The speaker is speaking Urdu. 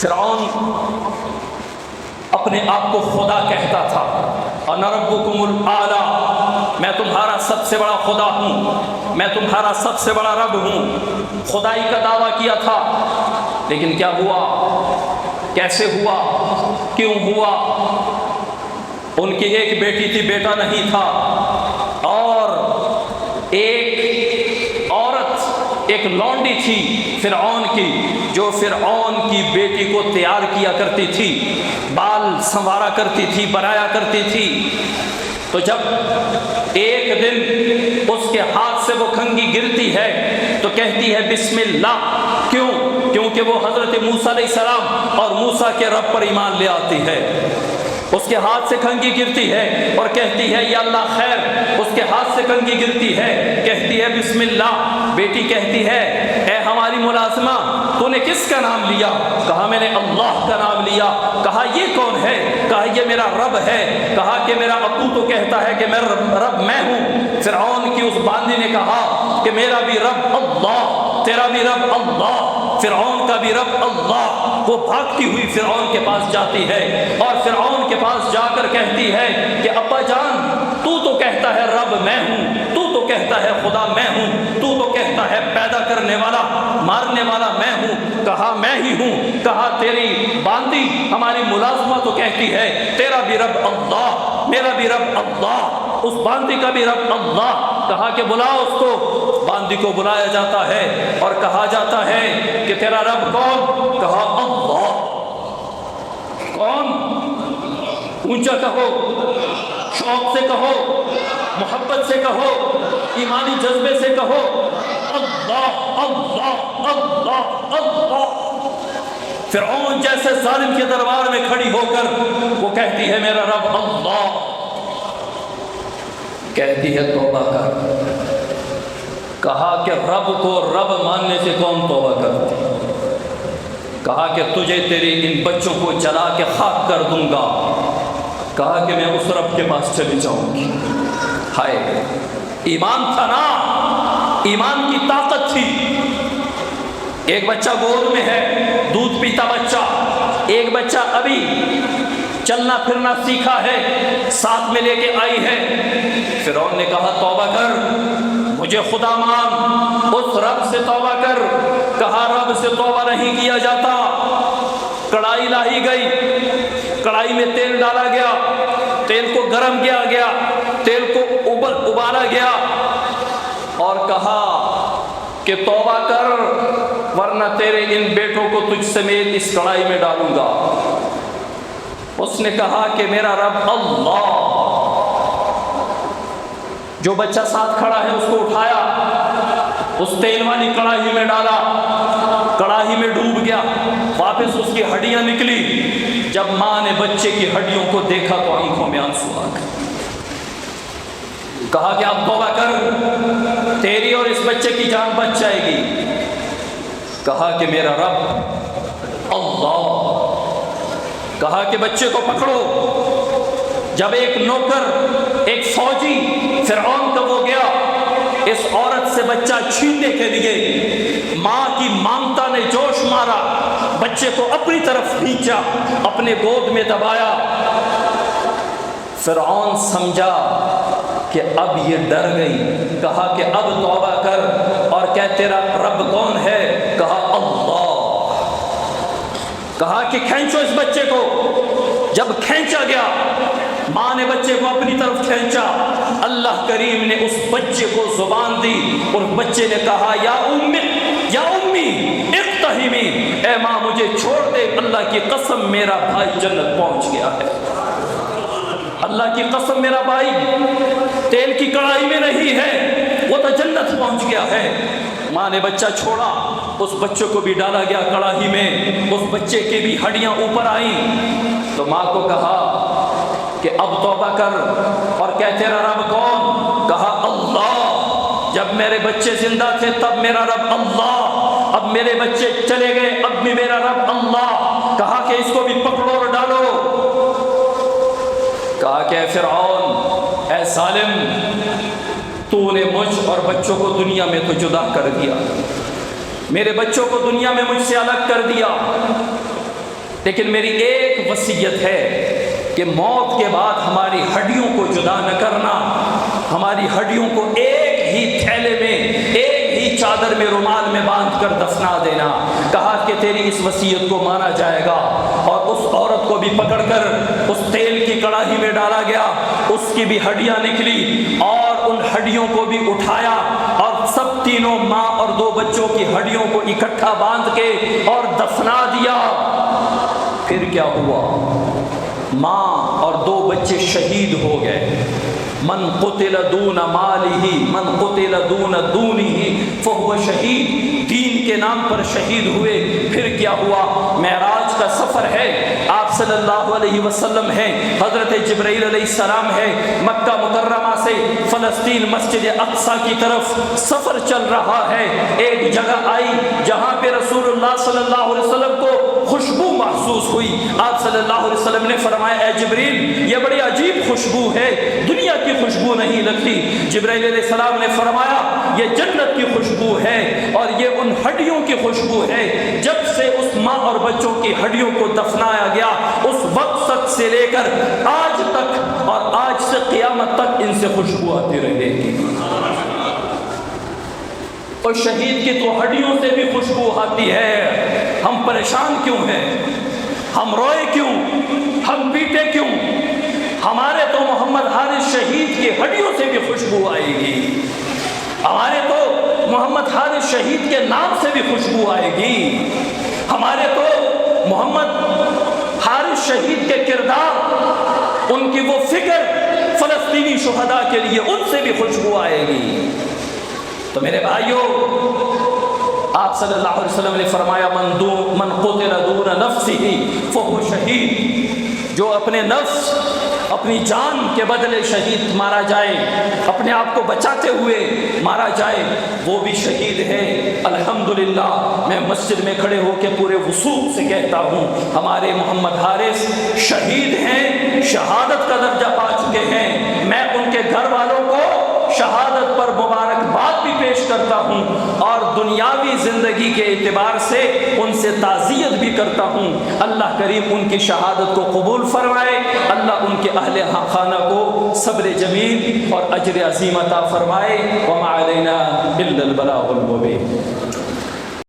فرعون اپنے آپ کو خدا کہتا تھا، انا ربکم الاعلی، میں تمہارا سب سے بڑا خدا ہوں، میں تمہارا سب سے بڑا رب ہوں، خدائی کا دعویٰ کیا تھا۔ لیکن کیا ہوا؟ کیسے ہوا؟ کیوں ہوا؟ ان کی ایک بیٹی تھی، بیٹا نہیں تھا، اور ایک عورت، ایک لونڈی تھی فرعون کی، جو فرعون کی بیٹی کو تیار کیا کرتی تھی، بال سنوارا کرتی تھی، بنایا کرتی تھی۔ تو جب ایک دن اس کے ہاتھ سے وہ کنگھی گرتی ہے تو کہتی ہے بسم اللہ۔ کیوں؟ کیونکہ وہ حضرت موسیٰ علیہ السلام اور موسیٰ کے رب پر ایمان لے آتی ہے۔ اس کے ہاتھ سے کنگھی گرتی ہے اور کہتی ہے یا اللہ خیر۔ اس کے ہاتھ سے کنگھی گرتی ہے، کہتی ہے بسم اللہ۔ بیٹی کہتی ہے اے ہماری ملازمہ، تو نے کس کا نام لیا؟ کہا میں نے اللہ کا نام لیا۔ کہا یہ کون ہے؟ کہا یہ میرا رب ہے۔ کہا کہ میرا ابو تو کہتا ہے کہ میرا رب میں ہوں۔ فرعون کی اس باندی نے کہا کہ میرا بھی رب اللہ، تیرا بھی رب اللہ، فرعون کا بھی رب اللہ۔ وہ بھاگتی ہوئی فرعون کے پاس جاتی ہے اور فرعون کے پاس جا کر کہتی ہے کہ ابا جان، تو کہتا ہے رب میں ہوں، تو کہتا ہے خدا میں ہوں، تو کہتا ہے پیدا کرنے والا مارنے والا میں ہوں۔ کہا میں ہی ہوں۔ کہا تیری باندی ہماری ملازمہ تو کہتی ہے تیرا بھی رب اللہ، میرا بھی رب اللہ، اس باندی کا بھی رب اللہ۔ کہا کہ بلاؤ اس کو۔ باندی کو بلایا جاتا ہے اور کہا جاتا ہے کہ تیرا رب کون؟ کہا اللہ۔ کون؟ اونچا کہو، شوق سے کہو، محبت سے کہو، ایمانی جذبے سے کہو، اللہ اللہ اللہ اللہ۔ فرعون جیسے ظالم کے دربار میں کھڑی ہو کر وہ کہتی ہے میرا رب اللہ۔ کہتی ہے توبہ کر۔ کہا کہ رب کو رب ماننے سے کون توبہ کرتی؟ کہا کہ تجھے تیرے ان بچوں کو جلا کے خاک کر دوں گا۔ کہا کہ میں اس رب کے پاس چلی جاؤں گی۔ ہائے، ایمان تھا نا، ایمان کی طاقت تھی۔ ایک بچہ گود میں ہے، دودھ پیتا بچہ، ایک بچہ ابھی چلنا پھرنا سیکھا ہے، ساتھ میں لے کے آئی ہے۔ فرعون نے کہا توبہ کر، مجھے خدا مان، اس رب سے توبہ کر۔ کہا رب سے توبہ نہیں کیا جاتا۔ کڑائی لائی گئی، کڑائی میں تیل ڈالا گیا، تیل کو گرم کیا گیا، تیل کو ابالا گیا اور کہا کہ توبہ کر ورنہ تیرے ان بیٹوں کو تجھ سمیت اس کڑائی میں ڈالوں گا۔ اس نے کہا کہ میرا رب اللہ۔ جو بچہ ساتھ کھڑا ہے اس کو اٹھایا، اس تیل والی کڑاہی میں ڈالا، کڑاہی میں ڈوب گیا، واپس اس کی ہڈیاں نکلی۔ جب ماں نے بچے کی ہڈیوں کو دیکھا تو آنکھوں میں آنسو آ گئے۔ کہا کہ اب توبہ کر، تیری اور اس بچے کی جان بچ جائے گی۔ کہا کہ میرا رب اللہ۔ کہا کہ بچے کو پکڑو۔ جب ایک نوکر، ایک فوجی فرعون کا وہ گیا اس عورت سے بچہ چھیننے کے لیے، ماں کی مامتا نے جوش مارا، بچے کو اپنی طرف کھینچا، اپنے گود میں دبایا۔ فرعون سمجھا کہ اب یہ ڈر گئی۔ کہا کہ اب توبہ کر اور کہ تیرا رب کون ہے؟ کہا اللہ۔ کہا کہ کھینچو اس بچے کو۔ جب کھینچا گیا، ماں نے بچے کو اپنی طرف کھینچا، اللہ کریم نے اس بچے کو زبان دی اور بچے نے کہا یا امی، یا امی اقتحمی، اے ماں مجھے چھوڑ دے، اللہ کی قسم میرا بھائی جنت پہنچ گیا ہے۔ اللہ کی قسم میرا بھائی تیل کی کڑائی میں نہیں ہے، وہ تو جنت پہنچ گیا ہے۔ ماں نے بچہ چھوڑا، اس بچے کو بھی ڈالا گیا کڑاہی میں، اس بچے کی بھی ہڈیاں اوپر آئیں۔ تو ماں کو کہا کہ اب توبہ کر اور کہ تیرا رب کون؟ کہا اللہ۔ جب میرے بچے زندہ تھے تب میرا رب اللہ، اب میرے بچے چلے گئے اب بھی میرا رب اللہ۔ کہا کہ اس کو بھی پکڑو اور ڈالو۔ کہا کہ اے فرعون، اے ظالم، تو نے مجھ اور بچوں کو دنیا میں تو جدا کر دیا، میرے بچوں کو دنیا میں مجھ سے الگ کر دیا، لیکن میری ایک وصیت ہے کہ موت کے بعد ہماری ہڈیوں کو جدا نہ کرنا، ہماری ہڈیوں کو ایک ہی تھیلے میں، ایک ہی چادر میں، رومال میں باندھ کر دفنا دینا۔ کہا کہ تیری اس وصیت کو مانا جائے گا، اور اس عورت کو بھی پکڑ کر اس تیل کی کڑاہی میں ڈالا گیا، اس کی بھی ہڈیاں نکلی اور ان ہڈیوں کو بھی اٹھایا اور سب تینوں ماں اور 2 بچوں کی ہڈیوں کو اکٹھا باندھ کے اور دفنا دیا۔ پھر کیا ہوا؟ ماں اور 2 بچے شہید ہو گئے۔ من قتل دون مالہ من قتل دون دونہ فہو شہید، دین کے نام پر شہید ہوئے۔ پھر کیا ہوا؟ معراج کا سفر ہے، آپ صلی اللہ علیہ وسلم ہیں، حضرت جبرائیل علیہ السلام ہے، مکہ مکرمہ سے فلسطین مسجد اقصی کی طرف سفر چل رہا ہے۔ ایک جگہ آئی جہاں پہ رسول اللہ صلی اللہ علیہ وسلم کو خوشبو محسوس ہوئی۔ آپ صلی اللہ علیہ وسلم نے فرمایا اے جبریل، یہ بڑی عجیب خوشبو ہے، دنیا کی خوشبو نہیں لگتی۔ جبرائیل علیہ السلام نے فرمایا یہ جنت کی خوشبو ہے، اور یہ ان ہڈیوں کی خوشبو ہے جب سے اس ماں اور بچوں کی ہڈیوں کو دفنایا گیا، اس وقت سے لے کر آج تک، اور آج سے قیامت تک ان سے خوشبو آتی رہے گی۔ اور شہید کی تو ہڈیوں سے بھی خوشبو آتی ہے۔ ہم پریشان کیوں ہیں؟ ہم روئے کیوں؟ ہم پیٹے کیوں؟ ہمارے تو محمد حارث شہید کی ہڈیوں سے بھی خوشبو آئے گی، ہمارے تو محمد حارث شہید کے نام سے بھی خوشبو آئے گی، ہمارے تو محمد حارث شہید کے کردار، ان کی وہ فکر فلسطینی شہداء کے لیے، ان سے بھی خوشبو آئے گی۔ تو میرے بھائیوں، آپ صلی اللہ علیہ وسلم نے فرمایا من قتل دون نفسہ فہو شہید، جو اپنے نفس، اپنی جان کے بدلے شہید مارا جائے، اپنے آپ کو بچاتے ہوئے مارا جائے، وہ بھی شہید ہے۔ الحمدللہ میں مسجد میں کھڑے ہو کے پورے وثوق سے کہتا ہوں ہمارے محمد حارث شہید ہیں، شہادت کا درجہ پا چکے ہیں۔ میں ان کے گھر والوں کو شہادت پر مبارکباد بھی پیش کرتا ہوں، اور دنیاوی زندگی کے اعتبار سے ان سے تعزیت بھی کرتا ہوں۔ اللہ کریم ان کی شہادت کو قبول فرمائے، اللہ ان کے اہل خانہ کو صبر جمیل اور اجر عظیم عطا فرمائے۔ وما علینا الا البلاغ المبین۔